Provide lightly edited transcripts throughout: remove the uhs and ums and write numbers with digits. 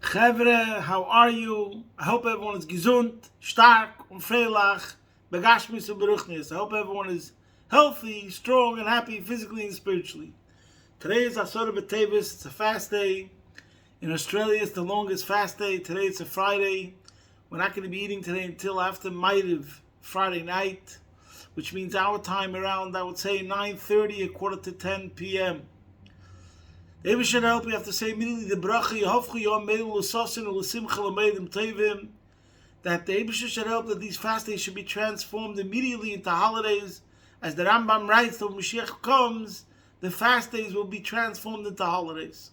Chevre, how are you? I hope everyone is gesund, stark, und freilich, begashmis und beruchnis. I hope everyone is healthy, strong, and happy physically and spiritually. Today is Asura B'Tevis. It's a fast day. In Australia, it's the longest fast day. Today it's a Friday. We're not going to be eating today until after Ma'ariv, Friday night, which means our time around, I would say, 9:30, a quarter to 10 p.m. The Eibusher should help. We have to say immediately the bracha Yehovchu Yom Meilu L'Sosin U'L'Simcha L'Meidim Tovim, that the Eibusher should help that these fast days should be transformed immediately into holidays. As the Rambam writes, that when Mashiach comes, the fast days will be transformed into holidays.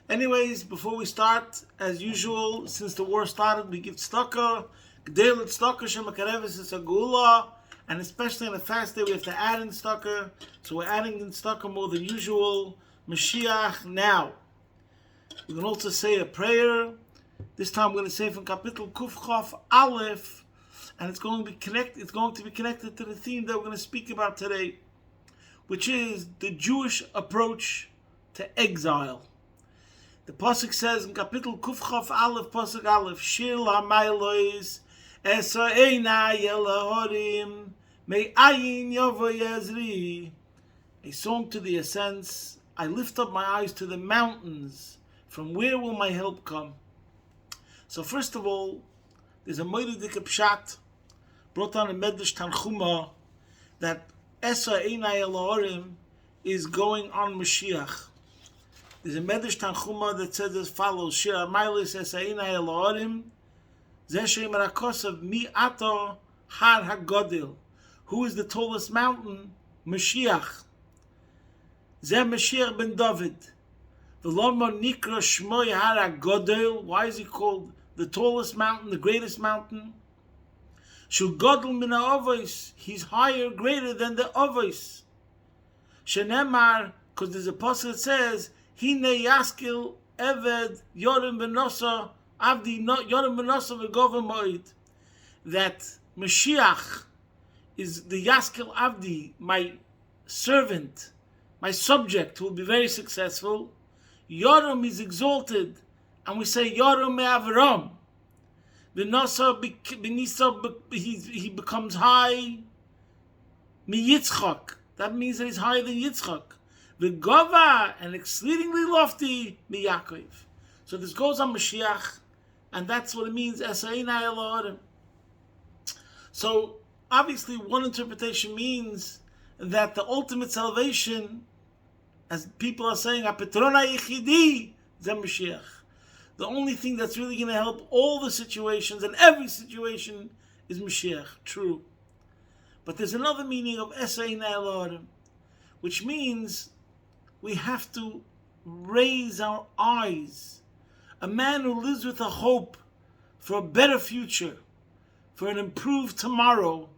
Anyways, before we start, as usual, since the war started, we give tzedakah, g'dei l'tzedakah shemakareves esagula, and especially on a fast day, we have to add in tzedakah. So we're adding in tzedakah more than usual. Mashiach now. We can also say a prayer. This time we're going to say from Kapitel Kuf Chof Aleph, and it's going to be connected. It's going to be connected to the theme that we're going to speak about today, which is the Jewish approach to exile. The pasuk says in Kapitel Kuf Chof Aleph, pasuk Aleph, Shir la'maylois esa eina yelahorim me'ayin yovo yazri. A song to the ascents. I lift up my eyes to the mountains. From where will my help come? So first of all, there's a moedik pshat brought down in Medrash Tanchuma that Esa Einai Elohorim is going on Mashiach. There's a Medrash Tanchuma that says as follows: Shir Amaylis Esa Einai Elohorim Zeh Shem Rakosav Mi Ato Har HaGodil. Who is the tallest mountain? Mashiach. Zeh Mashiach ben David. V'loma nikra shmoy har HaGodel. Why is he called the tallest mountain, the greatest mountain? Shul Godel min ha'avos. He's higher, greater than the avos. Shenemar, because there's a passage that says, Hine yaskil eved yorim v'nosa avdi yorim v'nosa v'govim moed. That Mashiach is the yaskil avdi, my servant, my subject, who will be very successful. Yoram is exalted, and we say Yoram me'Avram. V'nosa he becomes high. Mi-Yitzchak, that means that he's higher than Yitzchak. V'gova, and exceedingly lofty, mi-Yaakov. So this goes on Mashiach, and that's what it means. Esa Einai Elohorim. So obviously, one interpretation means that the ultimate salvation, as people are saying, Apetrona Yichidi, Zeh Mashiach. The only thing that's really going to help all the situations and every situation is Mashiach. True. But there's another meaning of Esa Einai Elohorim, which means we have to raise our eyes. A man who lives with a hope for a better future, for an improved tomorrow,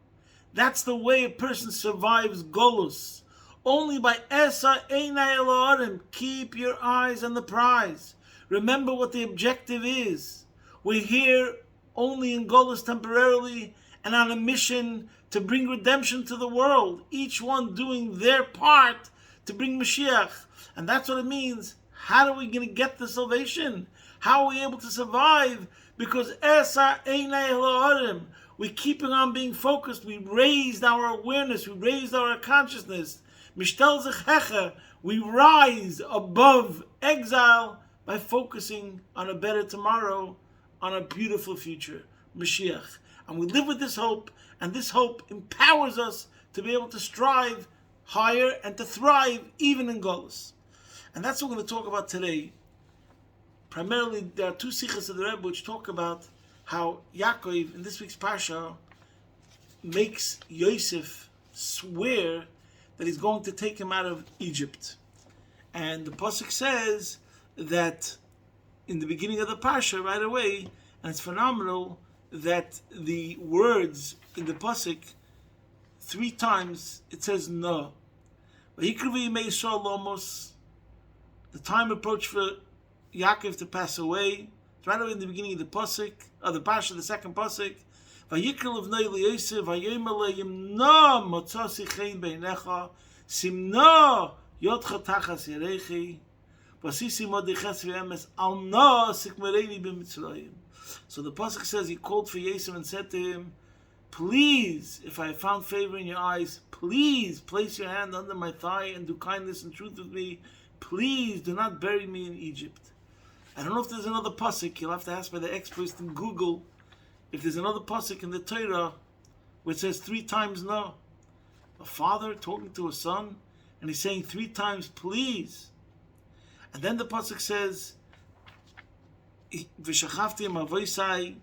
that's the way a person survives Golus. Only by Esa Einai Elohorim. Keep your eyes on the prize. Remember what the objective is. We're here only in Golus temporarily and on a mission to bring redemption to the world. Each one doing their part to bring Mashiach. And that's what it means. How are we going to get the salvation? How are we able to survive? Because Esa Einai Elohorim. We're keeping on being focused. We raised our awareness. We raised our consciousness. Mishtel Zechecha. We rise above exile by focusing on a better tomorrow, on a beautiful future, Mashiach. And we live with this hope, and this hope empowers us to be able to strive higher and to thrive even in Golus. And that's what we're going to talk about today. Primarily, there are two sichas of the Rebbe which talk about how Yaakov, in this week's Parsha, makes Yosef swear that he's going to take him out of Egypt. And the pasuk says that in the beginning of the Parsha, right away, and it's phenomenal that the words in the pasuk, 3 times it says no. The time approached for Yaakov to pass away. It's right away in the beginning of the pasuk, of the Parsha, the second pasuk. Vayikol Avnei LeYosef, Vayomer leHim no motzasi chen beinecha, simno yodcha tachas yerechi. So the pasuk says he called for Yosef and said to him, please, if I have found favor in your eyes, please place your hand under my thigh and do kindness and truth with me. Please do not bury me in Egypt. I don't know if there's another pasuk. You'll have to ask by the experts in Google if there's another pasuk in the Torah where it says 3 times no. A father talking to a son, and he's saying 3 times please. And then the pasuk says, "V'shachavti im avoisai,"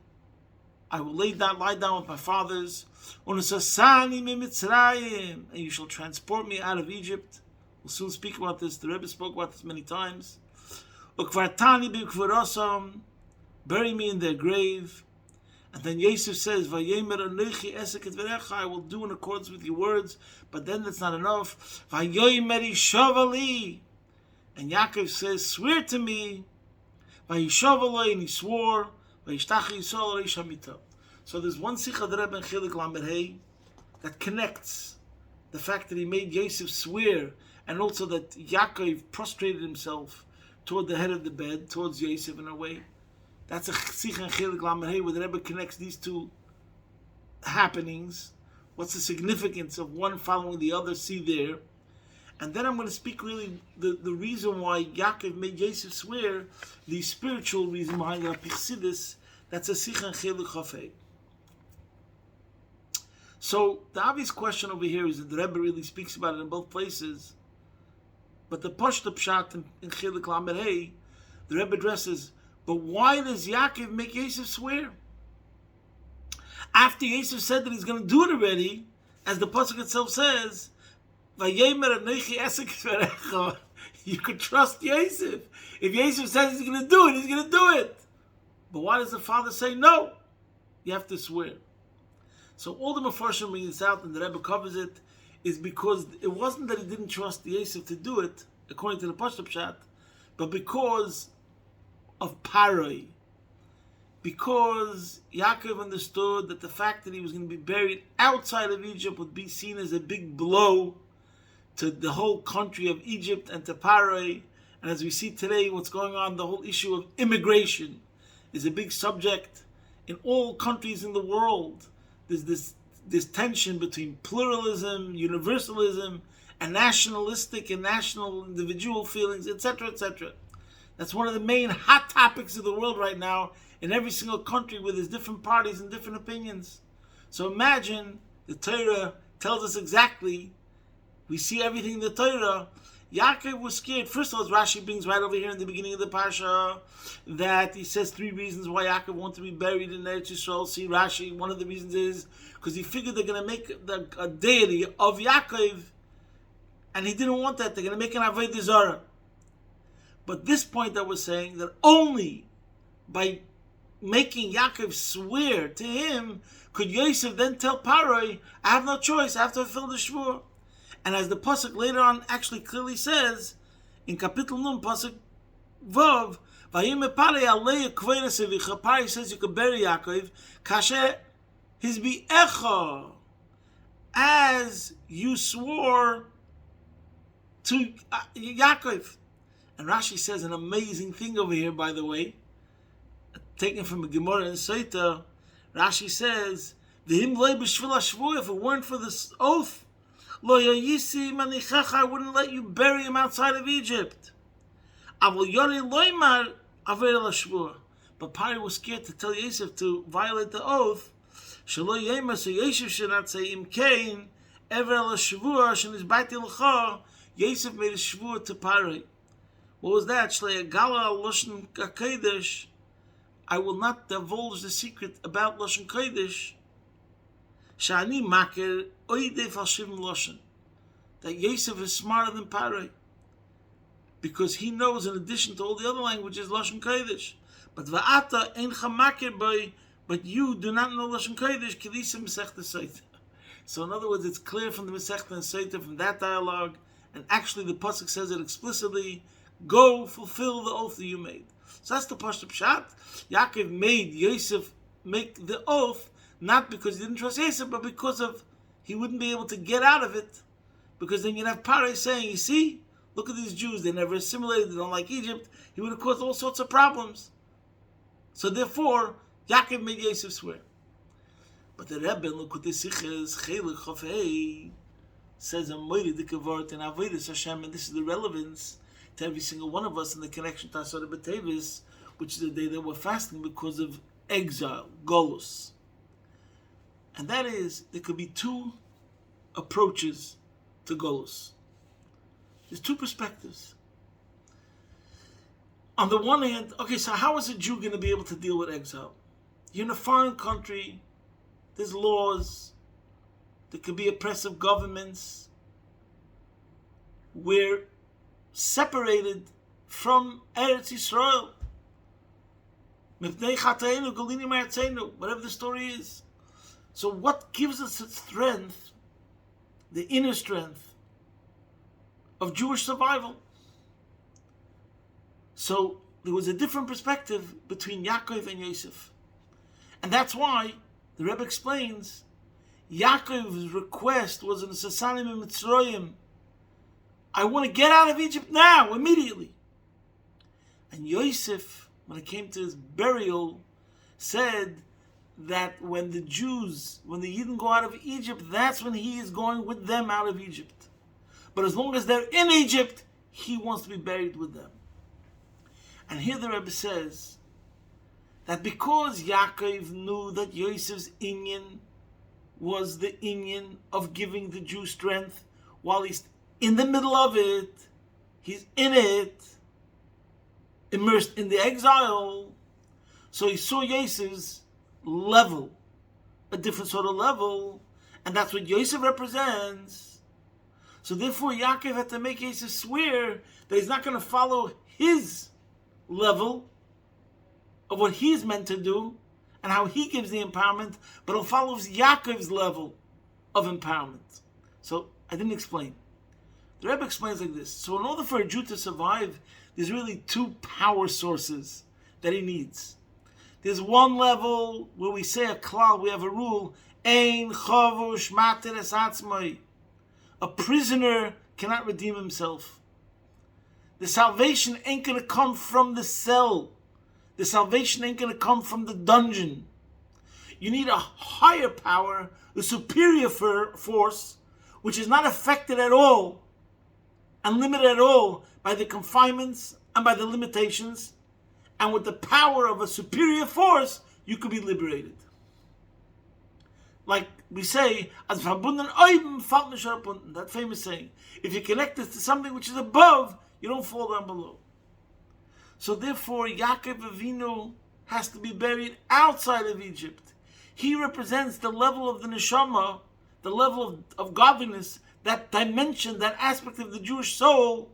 I will lie down with my fathers. "Unesasani mimitzrayim," and you shall transport me out of Egypt. We'll soon speak about this. The Rebbe spoke about this many times. "Ukvartani b'kvarosam," bury me in their grave. And then Yosef says, "Vayemer anochi esek et v'recha," I will do in accordance with your words. But then that's not enough. "Vayomer yishavali," and Yaakov says, "Swear to me." "Vayishavalei," and he swore. "Vayishtachi yisrael reish hamita." So there's one Sikha the Rebbe in Chilik Lamed Hey that connects the fact that he made Yosef swear, and also that Yaakov prostrated himself toward the head of the bed, towards Yosef in a way. That's a Sikha in Chilik Lamed Hey where the Rebbe connects these two happenings. What's the significance of one following the other? See there. And then I'm going to speak really the reason why Yaakov made Yosef swear, the spiritual reason behind the Pichsidis. That's a Sikha in Chilik Chafei. So the obvious question over here is that the Rebbe really speaks about it in both places. But the Pashta Pshat in Chilik Lamed Hey, the Rebbe addresses, but why does Yaakov make Yosef swear? After Yosef said that he's going to do it already, as the pasuk itself says, "Vayemer anochi esek v'recha," you could trust Yosef. If Yosef says he's going to do it, he's going to do it. But why does the father say no? You have to swear. So all the Mefarshim bring this out, and the Rebbe covers it, is because it wasn't that he didn't trust Yosef to do it, according to the Pashta Pshat, but because of Paroi. Because Yaakov understood that the fact that he was going to be buried outside of Egypt would be seen as a big blow to the whole country of Egypt and to Paroi. And as we see today, what's going on, the whole issue of immigration is a big subject in all countries in the world. There's this tension between pluralism, universalism, and nationalistic and national individual feelings, etc., etc. That's one of the main hot topics of the world right now in every single country where there's different parties and different opinions. So imagine the Torah tells us exactly, we see everything in the Torah. Yaakov was scared. First of all, Rashi brings right over here in the beginning of the Parsha that he says 3 reasons why Yaakov wanted to be buried in Eretz Yisrael. See Rashi, one of the reasons is because he figured they're going to make a deity of Yaakov, and he didn't want that. They're going to make an Avodah Zarah. But this point that we're saying, that only by making Yaakov swear to him could Yosef then tell Paroi, I have no choice, I have to fulfill the Shvur. And as the pasuk later on actually clearly says, in Kapitel Nun, pasuk Vav, Vayime Paroi alei kveiras evicha, Paroi says you could bury Yaakov, kasher his echa, as you swore to Yaakov. And Rashi says an amazing thing over here, by the way, taken from a Gemara in Saita. Rashi says, "V'him lei b'shvil hashvur," if it weren't for this oath, lo yayisi manichacha, I wouldn't let you bury him outside of Egypt. Avol yori loymar aver el hashvur. But Pari was scared to tell Yosef to violate the oath. Shelo yema, so Yosef should not say im kain ever el hashvur shenizbaiti l'cha. Yosef made a shvur to Pari. What was that? Shlei gala loshen kakedesh. I will not divulge the secret about Lashon Kodesh. Shani maker oidef hashivim lashon. That Yosef is smarter than Paroi, because he knows, in addition to all the other languages, Lashon Kodesh. But va'ata eincha maker boy. But you do not know Lashon Kodesh. Kedisa Masechta Seita. So in other words, it's clear from the Masechta and Seita, from that dialogue, and actually the pasuk says it explicitly. Go fulfill the oath that you made. So that's the Pashta Pshat. Yaakov made Yosef make the oath, not because he didn't trust Yosef, but because of he wouldn't be able to get out of it. Because then you'd have Paroi saying, you see, Look at these Jews, they never assimilated, they don't like Egypt. He would have caused all sorts of problems. So therefore, Yaakov made Yosef swear. But the Rebbe, look what this is, Chelik Chofei, says a Moiri Dikavart in Avodas Hashem, and this is the relevance to every single one of us in the connection to Asar B'Tevis, which is the day that we're fasting because of exile, Golus. And that is, there could be two approaches to Golus. There's two perspectives. On the one hand, okay, so how is a Jew going to be able to deal with exile? You're in a foreign country, there's laws, there could be oppressive governments. We're separated from Eretz Yisrael. Whatever the story is. So what gives us the strength, the inner strength of Jewish survival? So there was a different perspective between Yaakov and Yosef. And that's why the Rebbe explains Yaakov's request was in Sasanim and Mitzrayim. I want to get out of Egypt now, immediately. And Yosef, when it came to his burial, said that when the Yidden go out of Egypt, that's when he is going with them out of Egypt. But as long as they're in Egypt, he wants to be buried with them. And here the Rebbe says that because Yaakov knew that Yosef's inyan was the inyan of giving the Jew strength while he's in the middle of it, he's in it, immersed in the exile, so he saw Yosef's level, a different sort of level, and that's what Yosef represents. So therefore Yaakov had to make Yosef swear that he's not going to follow his level of what he's meant to do and how he gives the empowerment, but he'll follow Yaakov's level of empowerment. So I didn't explain. The Rebbe explains like this. So in order for a Jew to survive, there's really two power sources that he needs. There's one level where we say a klal, we have a rule, Ein chavush mater es atzmai. A prisoner cannot redeem himself. The salvation ain't going to come from the cell. The salvation ain't going to come from the dungeon. You need a higher power, a superior force, which is not affected at all and limited at all by the confinements and by the limitations. And with the power of a superior force, you could be liberated. Like we say, as verbunden oben fällt nicht herunter, that famous saying. If you connect it to something which is above, you don't fall down below. So therefore, Yaakov Avinu has to be buried outside of Egypt. He represents the level of the neshama, the level of godliness, that dimension, that aspect of the Jewish soul,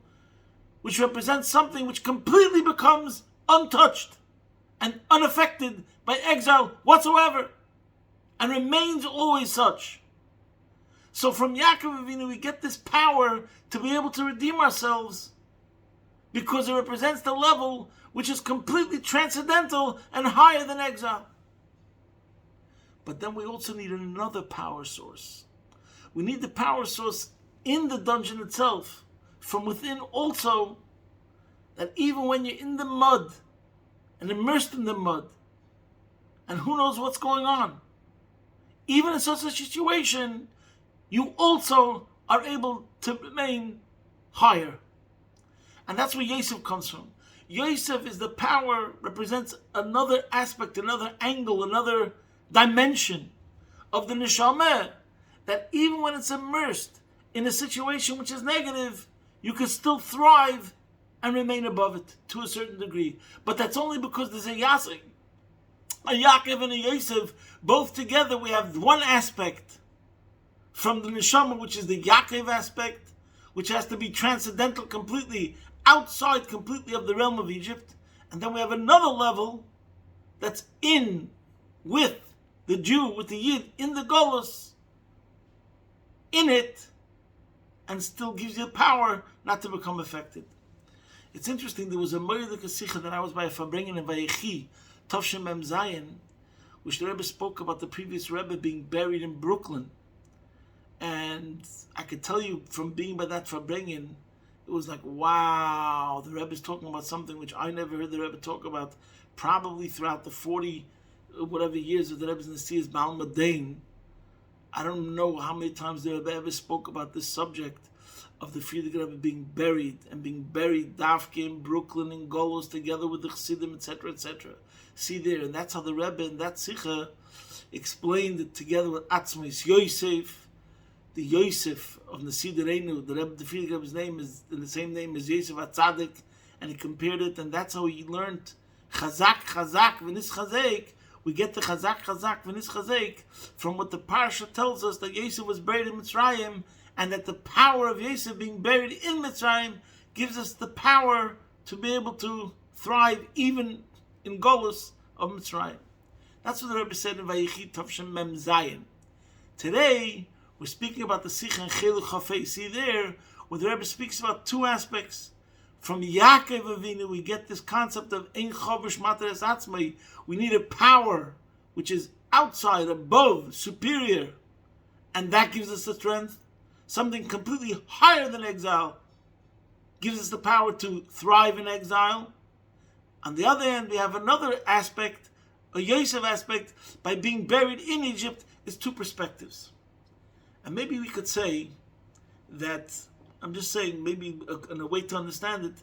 which represents something which completely becomes untouched and unaffected by exile whatsoever, and remains always such. So from Yaakov Avinu we get this power to be able to redeem ourselves, because it represents the level which is completely transcendental and higher than exile. But then we also need another power source. We need the power source in the dungeon itself, from within also, that even when you're in the mud and immersed in the mud, and who knows what's going on, even in such a situation, you also are able to remain higher. And that's where Yosef comes from. Yosef is the power, represents another aspect, another angle, another dimension of the neshama, that even when it's immersed in a situation which is negative, you can still thrive and remain above it to a certain degree. But that's only because there's a Yaakov and a Yosef, both together. We have one aspect from the neshama, which is the Yaakov aspect, which has to be transcendental completely, outside completely of the realm of Egypt. And then we have another level that's in with the Jew, with the Yid, in the Golus, in it, and still gives you power not to become affected. It's interesting, there was a Moedik Sikha that I was by a Farbrengen in Vayechi, Tovshem Mem Zayin, which the Rebbe spoke about the previous Rebbe being buried in Brooklyn. And I could tell you from being by that Farbrengen, it was like, wow, the Rebbe is talking about something which I never heard the Rebbe talk about, probably throughout the 40 whatever years of the Rebbe's Nasiya's Baal Madain. I don't know how many times the Rebbe ever spoke about this subject of the Frierdiker Rebbe being buried Dafke in Brooklyn in Golos together with the Chassidim, etc., etc. See there, and that's how the Rebbe in that Sikha explained it together with Atzmais Yosef, the Yosef of Nasi Dereinu. The Rebbe, the Frierdiker Rebbe's name is in the same name as Yosef HaTzadik, and he compared it, and that's how he learned Chazak, V'nis Chazek. We get the Chazak, V'nis Chazek from what the Parsha tells us, that Yosef was buried in Mitzrayim, and that the power of Yosef being buried in Mitzrayim gives us the power to be able to thrive even in Golus of Mitzrayim. That's what the Rebbe said in Vayechi Tavshem Mem Zayin. Today, we're speaking about the Sikha and Chelu Chafei. See there, where the Rebbe speaks about two aspects. From Yaakov Avinu, we get this concept of Ein Chovish Materes Atzmai. We need a power which is outside, above, superior, and that gives us the strength. Something completely higher than exile gives us the power to thrive in exile. On the other hand, we have another aspect, a Yosef aspect, by being buried in Egypt, is two perspectives. And maybe we could say that, I'm just saying, maybe a way to understand it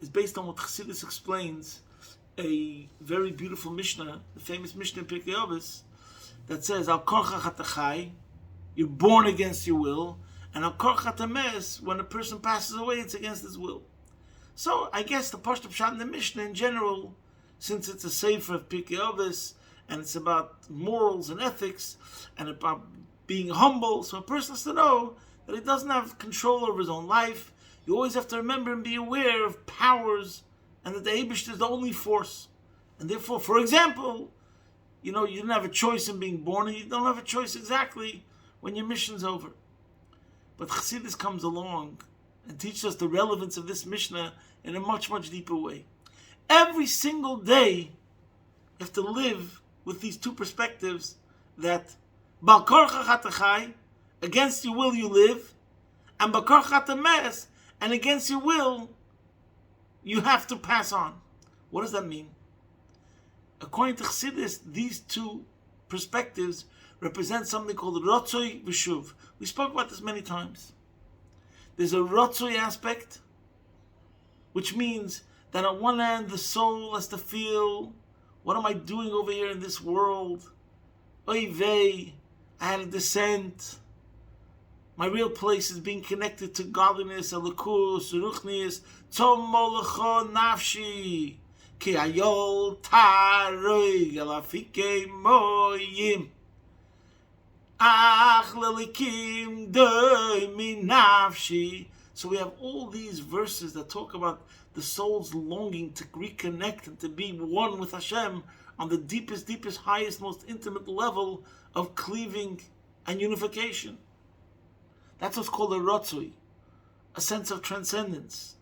is based on what Chassidus explains, a very beautiful Mishnah, the famous Mishnah in Pirkei Avos, that says, Al korcha chatachai, you're born against your will, and Al korcha tames, when a person passes away, it's against his will. So I guess the Pashto Pshat in the Mishnah in general, since it's a sefer of Pirkei Avos, and it's about morals and ethics, and about being humble, so a person has to know that he doesn't have control over his own life. You always have to remember and be aware of powers, and that the Eibush is the only force. And therefore, for example, you didn't have a choice in being born, and you don't have a choice exactly when your mission's over. But Chassidus comes along and teaches us the relevance of this Mishnah in a much, much deeper way. Every single day, you have to live with these two perspectives, that Bal korcha chatachai, against your will you live, and Bal korcha tames, and against your will you have to pass on. What does that mean? According to Chassidus, these two perspectives represent something called Rotzoi V'Shuv. We spoke about this many times. There's a Rotzoi aspect, which means that on one hand the soul has to feel, what am I doing over here in this world? Oy vey, I had a descent. My real place is being connected to godliness, elokus, ruchnius, tzom molocho nafshi, ki ayol taroi galafike moyim, ach lelikim doi mi nafshi. So we have all these verses that talk about the soul's longing to reconnect and to be one with Hashem on the deepest, highest, most intimate level of cleaving and unification. That's what's called a rotzui, a sense of transcendence.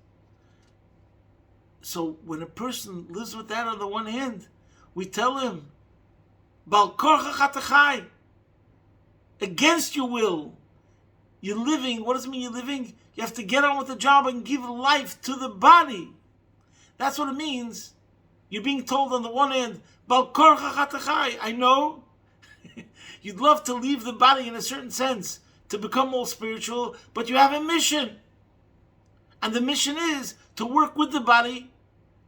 So when a person lives with that on the one hand, we tell him, Bal korcha chatachai, against your will, you're living. What does it mean you're living? You have to get on with the job and give life to the body. That's what it means. You're being told on the one hand, Bal korcha chatachai, I know, you'd love to leave the body in a certain sense, to become more spiritual, but you have a mission. And the mission is to work with the body,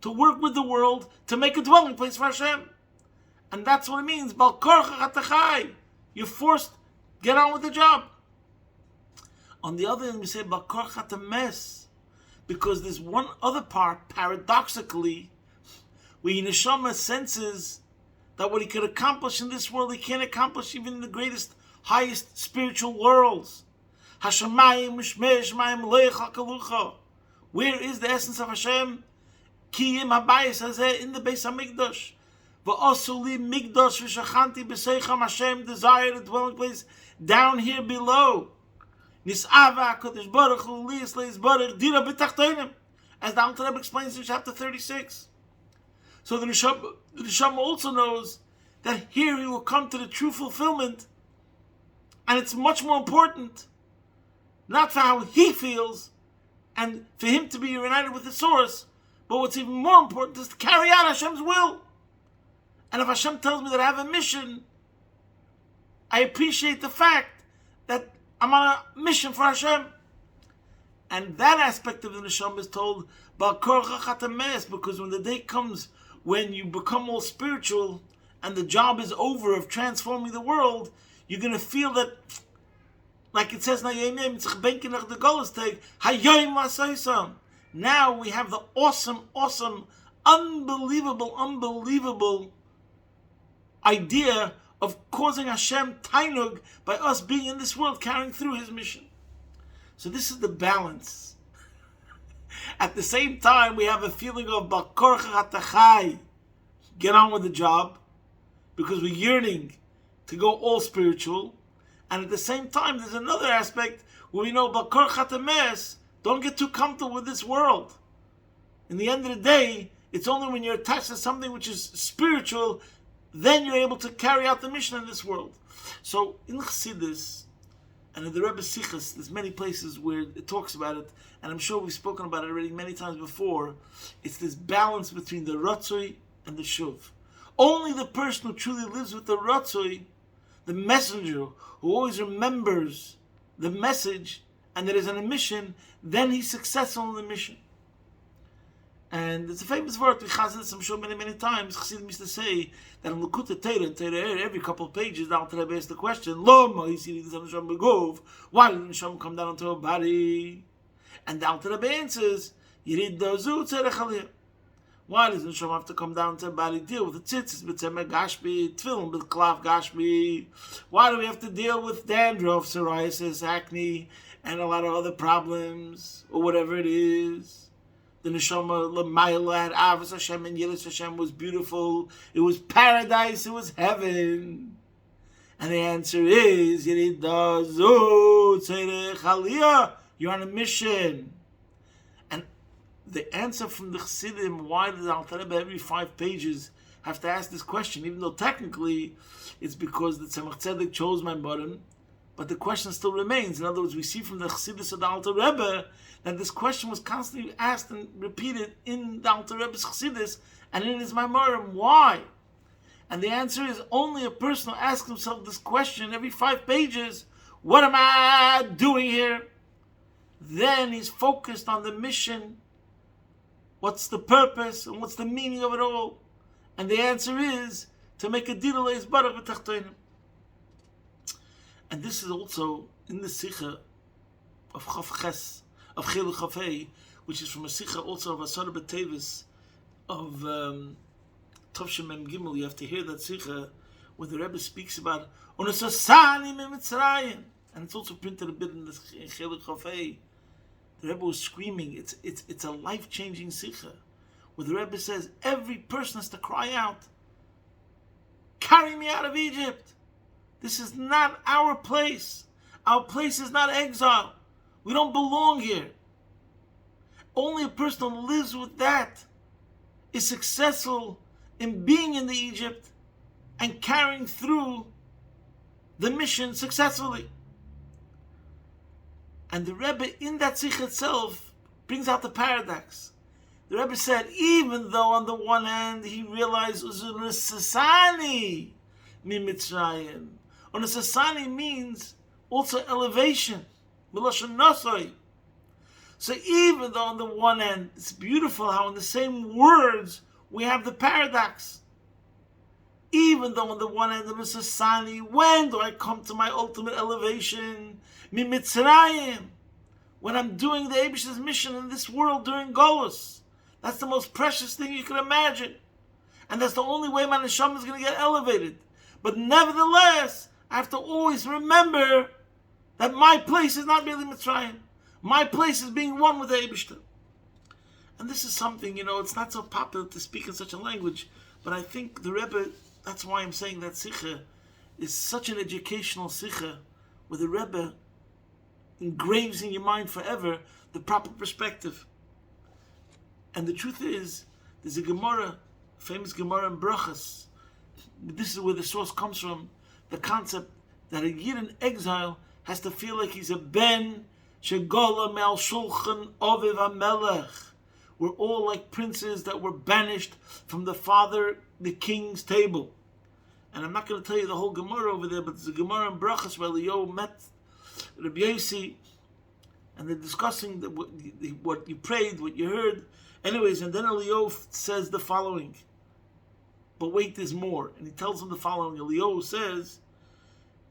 to work with the world, to make a dwelling place for Hashem. And that's what it means. Bal korcha chatachai. You're forced, get on with the job. On the other hand, we say Bal korcha tames, because there's one other part, paradoxically, where Neshama senses that what he could accomplish in this world, he can't accomplish even in the greatest, highest spiritual worlds. Hashemayim mishmei shmayim loich hakalucha. Where is the essence of Hashem? Kiyim habayis hazeh, in the Beis Hamikdash. Va'osuli migdash v'shachanti b'seicham. Hashem desired a dwelling place down here below. Nis'ava HaKadosh Baruch Hu liyis leis baruch dira b'tachtonim, as the Alter Rebbe explains in chapter 36. So the Neshama also knows that here he will come to the true fulfillment. And it's much more important, not for how he feels, and for him to be reunited with the source. But what's even more important is to carry out Hashem's will. And if Hashem tells me that I have a mission, I appreciate the fact that I'm on a mission for Hashem. And that aspect of the neshama is told, because when the day comes when you become all spiritual and the job is over of transforming the world, you're going to feel that, like it says, now we have the awesome, unbelievable idea of causing Hashem tainug by us being in this world, carrying through His mission. So this is the balance. At the same time, we have a feeling of Bakorcha Hatachai, get on with the job, because we're yearning to go all spiritual. And at the same time, there's another aspect where we know Bakorcha Tames, don't get too comfortable with this world. In the end of the day, it's only when you're attached to something which is spiritual, then you're able to carry out the mission in this world. So in Chassidus, and in the Rebbe Sichas, there's many places where it talks about it, and I'm sure we've spoken about it already many times before. It's this balance between the Ratzoi and the Shuv. Only the person who truly lives with the Ratzoi, the messenger, who always remembers the message and that is on a mission, then he's successful in the mission. And it's a famous word, we chazed I'm sure many times, Chassidim used to say that in Lekutei Torah, every couple of pages, the Alter Rebbe asks the question, Loma, why did the Neshama come down into a body? And the Alter Rebbe answers, Yirid Dazu Tzerech Aliyah. Why does the Neshama have to come down to a body? Deal with the tzitzis, b'tzemek gashmi, tefillin, b'klav gashmi. Why do we have to deal with dandruff, psoriasis, acne, and a lot of other problems, or whatever it is? The Neshama L'mayla had Avos Hashem and Yiras Hashem was beautiful. It was paradise. It was heaven. And the answer is, you're on a mission. And the answer from the Chassidim, why does Alter Rebbe every 5 pages have to ask this question, even though technically it's because the Tzemach Tzedek chose my bottom, but the question still remains. In other words, we see from the Chassidus of the Alter Rebbe that this question was constantly asked and repeated in the Alter Rebbe's Chassidus and in his Maimarim. Why? And the answer is, only a person who asks himself this question every 5 pages, what am I doing here? Then he's focused on the mission. What's the purpose and what's the meaning of it all? And the answer is to make a didul is barach v'tachtonim. And this is also in the Sikha of Chav Ches, of Chilul Chafei, which is from a Sikha also of Asar B'Tevis of Tovshem Mem Gimel. You have to hear that Sikha where the Rebbe speaks about Unesasani Mitzrayim, and it's also printed a bit in the Chilul Chafei. The Rebbe was screaming. It's a life-changing Sikha where the Rebbe says every person has to cry out, "Carry me out of Egypt. This is not our place. Our place is not exile. We don't belong here." Only a person who lives with that is successful in being in the Egypt and carrying through the mission successfully. And the Rebbe in that Sikh itself brings out the paradox. The Rebbe said, even though on the one hand he realized Uzunisasani mi Mitzrayim. Unisasani means also elevation. Miloshan Nasoi. So even though on the one hand, it's beautiful how in the same words we have the paradox. Even though on the one hand, the Unisasani, when do I come to my ultimate elevation? Mi Mitzrayim. When I'm doing the Eibish's mission in this world during Golus. That's the most precious thing you can imagine. And that's the only way my neshama is going to get elevated. But nevertheless, I have to always remember that my place is not really Mitzrayim. My place is being one with the Eibishter. And this is something, it's not so popular to speak in such a language, but I think the Rebbe, that's why I'm saying that Sikha is such an educational Sikha, where the Rebbe engraves in your mind forever the proper perspective. And the truth is, there's a Gemara, famous Gemara in Brachas. This is where the source comes from, the concept that a Yid in exile has to feel like he's a ben Shegola me'al shulchan oviv hamelech. We're all like princes that were banished from the father, the king's table. And I'm not going to tell you the whole Gemara over there, but there's a Gemara in Brachas where Eliyahu met Rabbi Vayechi, and they're discussing what you prayed, what you heard. Anyways, and then Eliyahu says the following. But wait, there's more. And he tells him the following. Eliyahu says,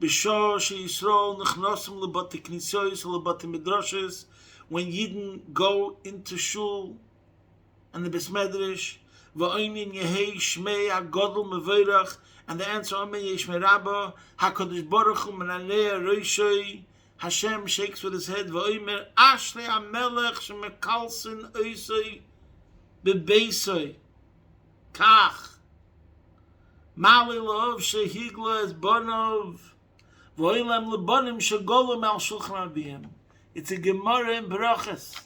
B'shah sheYisrael nechnosim lebati knisayos lebati midrashes, when Yidden go into shul and the Beis Medrash, v'oinin yehei shmei hagodol mevorach, and the answer, Amen Yeshmei Rabba, HaKadosh Baruch Hu Menanei Roshei, Hashem shakes with his head, v'oimer Ashrei HaMelech shemekalsin oisei bebeisei, Kach, Mali Lov shehigla es bonov, v'oilem lebonim shegolem al shulchan abiyim. It's a Gemara in Berachas,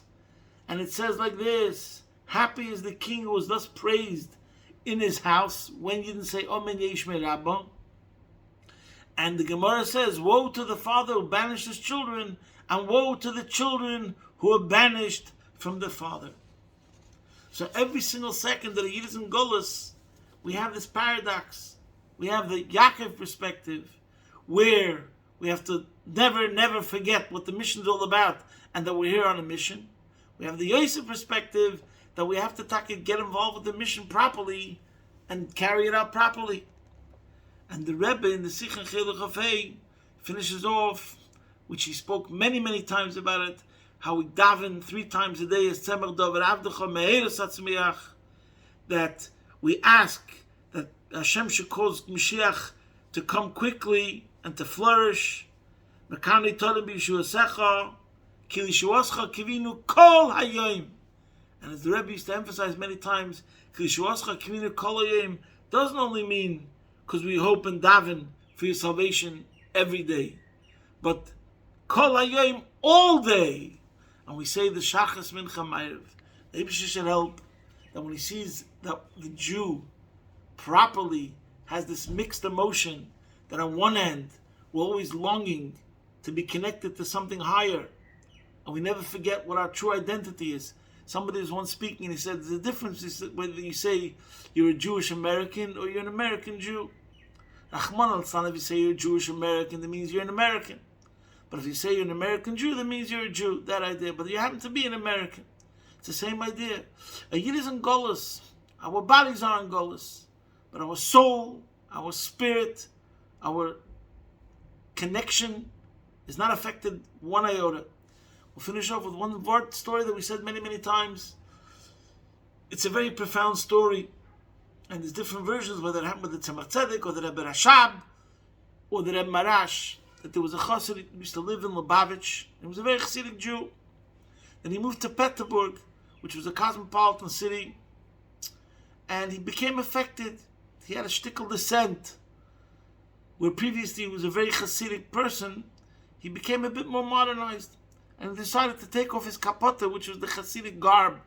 and it says like this: happy is the king who was thus praised in his house when you didn't say Omen Yeshmei Rabba. And the Gemara says, woe to the father who banished his children, and woe to the children who are banished from the father. So every single second that a Yid is in Golus, we have this paradox. We have the Yaakov perspective, where we have to never forget what the mission is all about, and that we're here on a mission. We have the Yosef perspective, that we have to get involved with the mission properly and carry it out properly. And the Rebbe in the Sichen Chelech Hafei finishes off, which he spoke many times about it, how we daven 3 times a day as Tzemach Dover Avdecha Me'eres Atzmiach, that we ask that Hashem should cause Mashiach to come quickly and to flourish. Mekani Todim B'Yishuasecha Ki Lishuascha Kivinu Kol Hayom. And as the Rebbe used to emphasize many times, Ki Lishuascha Kivinu Kol Hayom doesn't only mean because we hope and daven for your salvation every day, but Kol Hayom all day. And we say the Shachas Mincha Ma'ariv. The Ibn should help that when he sees that the Jew properly has this mixed emotion, that on one hand we're always longing to be connected to something higher, and we never forget what our true identity is. Somebody was once speaking and he said there's a difference whether you say you're a Jewish American or you're an American Jew. Rahman al-San, if you say you're a Jewish American, that means you're an American. But if you say you're an American Jew, that means you're a Jew. That idea. But you happen to be an American. It's the same idea. A Yid is in Golus. Our bodies are in Golus. But our soul, our spirit, our connection is not affected one iota. We'll finish off with one word story that we said many times. It's a very profound story. And there's different versions, whether it happened with the Tzemach Tzedek, or the Rebbe Rashab, or the Rebbe Marash, that there was a chassid who used to live in Lubavitch. He was a very Chassidic Jew. Then he moved to Petersburg, which was a cosmopolitan city, and he became affected. He had a shtickle descent, where previously he was a very Chassidic person. He became a bit more modernized, and decided to take off his kapota, which was the Chassidic garb.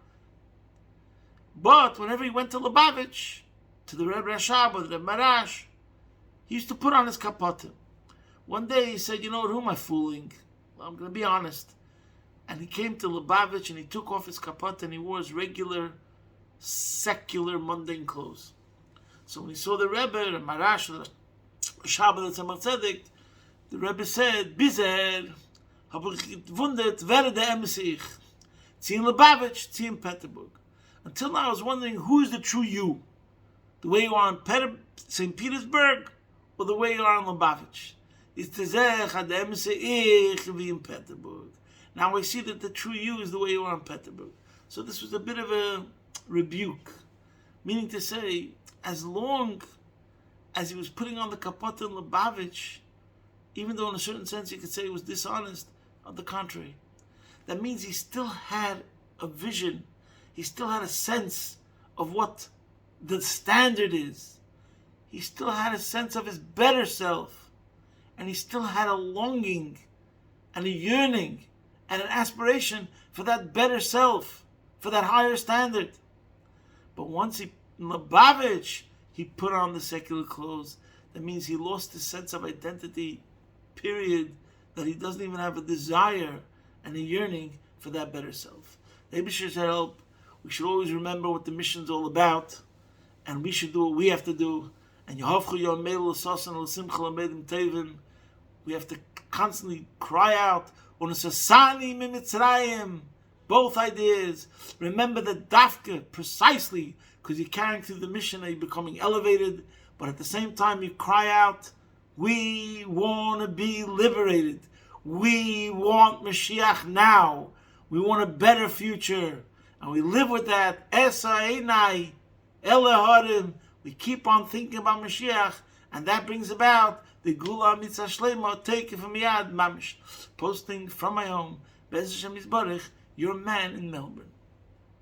But whenever he went to Lubavitch, to the Rebbe Rashab or the Rebbe Marash, he used to put on his kapota. One day he said, you know what, who am I fooling? Well, I'm going to be honest. And he came to Lubavitch and he took off his kapota and he wore his regular, secular, mundane clothes. So when he saw the Rebbe, the Marash, the Rashab, the Tzemach Tzedek, the Rebbe said, Bizer, hab ich gewundert, wer der Emes ich? Zieh in Lubavitch, zieh in Petersburg. Until now I was wondering, who is the true you? The way you are in St. Petersburg, or the way you are in Lubavitch? Is tezech had the Emes ich wie in Petersburg. Now I see that the true you is the way you are in Petersburg. So this was a bit of a rebuke, meaning to say, as long as he was putting on the kapot in Lubavitch, even though in a certain sense you could say it was dishonest, on the contrary, that means he still had a vision, he still had a sense of what the standard is. He still had a sense of his better self, and he still had a longing and a yearning and an aspiration for that better self, for that higher standard. But once in Lubavitch, he put on the secular clothes. That means he lost his sense of identity, period, that he doesn't even have a desire and a yearning for that better self. The Eibusher should help. We should always remember what the mission's all about, and we should do what we have to do. And we have to constantly cry out, both ideas. Remember that dafka, precisely because you're carrying through the mission and you're becoming elevated, but at the same time you cry out, we want to be liberated. We want Mashiach now. We want a better future. And we live with that. Esa Einai, Eleharim. We keep on thinking about Mashiach, and that brings about the Gula Mitzvah Shlema, take it from Yad Mamish. Posting from my home, Bez Hashem Yisbarich, your man in Melbourne.